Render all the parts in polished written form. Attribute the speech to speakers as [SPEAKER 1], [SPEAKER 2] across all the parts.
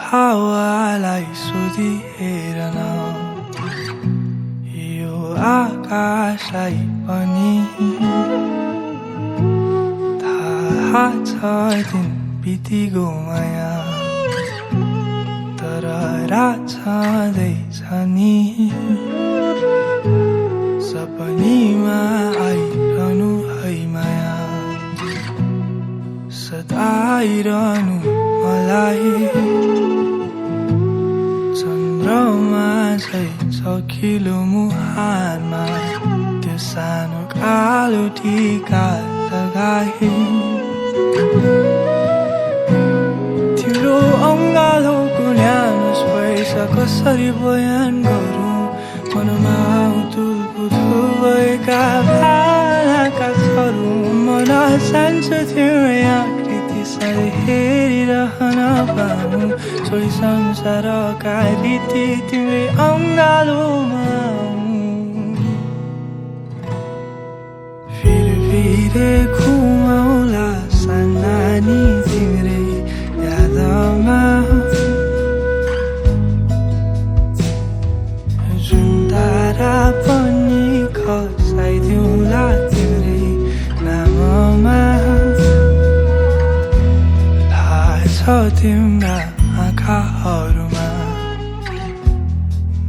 [SPEAKER 1] हावालाई सोधिहेर न यो आकाशलाई पनि थाहा छ दिन बितिगो माया तर रात छँदैछ नि सपनीमा आइरहनु है माया सदा आइरहनु मलाई चन्द्रमा झै चखिलो मुहानमा त्यो सानो कालो टीका लगाए तिम्रो अङ्गालोको न्यानो स्पर्श कसरी बयान गरौँ मनमा उथुल भएका भावनाका छरू मन सान्छ तिम्रो आकृति सधैँ हेरिरहन पाऊँ छोडी संसारका रीति तिम्रै अङ्गालोमा फिरे घुमाउला सानानी तिम्रै यादमा जुन तारा पनि खसाइदिउँला तिम्रै नाममा थाहा छ तिम्रा आँखाहरूमा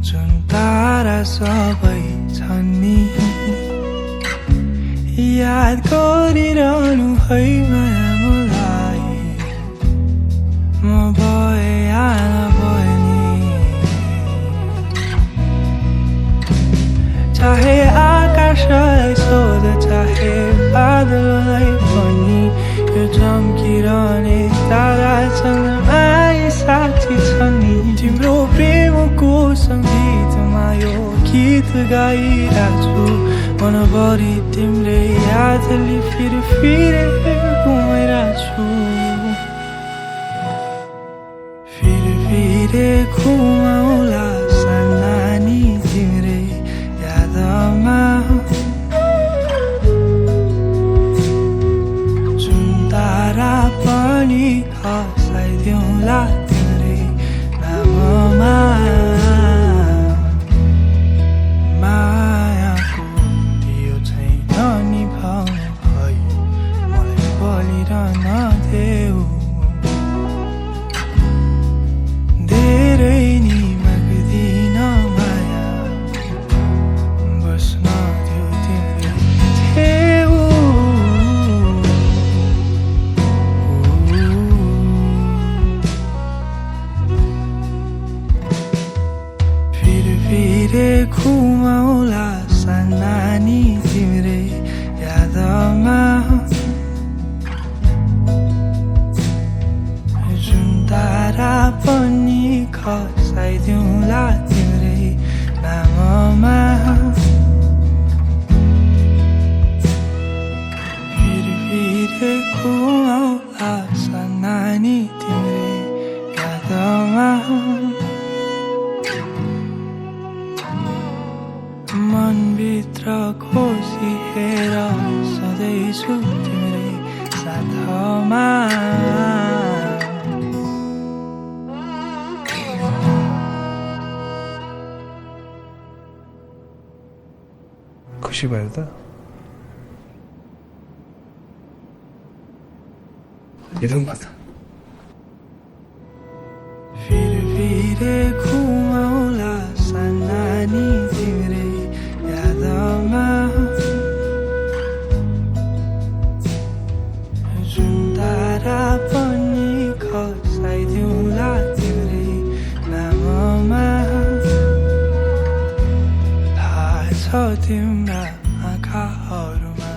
[SPEAKER 1] जुन तारा सबै छन् नि याद गरिरहनु है माया मलाई म भए या नभए नि चाहे आकाशलाई सोध चाहे बादललाई पनि यो चम्किरहने तारा चन्द्रमाई साक्षी छन् नि तिम्रो प्रेमको सङ्गीतमा यो गीत गाइरहेछु मनभरि तिम्रै यादले फिरे घुमाइरहेछु फिरे घुमाउला सानानी तिम्रै यादमा जुन तारा पनि खसाइदिउँला तिम्रै नाममा फिरे घुमाउला सानानी तिम्रै यादमा जुन तारा पनि खसाइदिउँला तिम्रै नाममा फिरे घुमाउला सानानी तिम्रै यादमा मनभित्र खोसिएर सधैँ छु तिम्रै साथमा
[SPEAKER 2] खुसी भयो त हेरौँ न त
[SPEAKER 1] फिरे घुमाउला सानानी तिम्रै यादमा जुन तारा पनि खसाइदिउँला तिम्रै नाममा थाहा छ तिम्रा आँखाहरूमा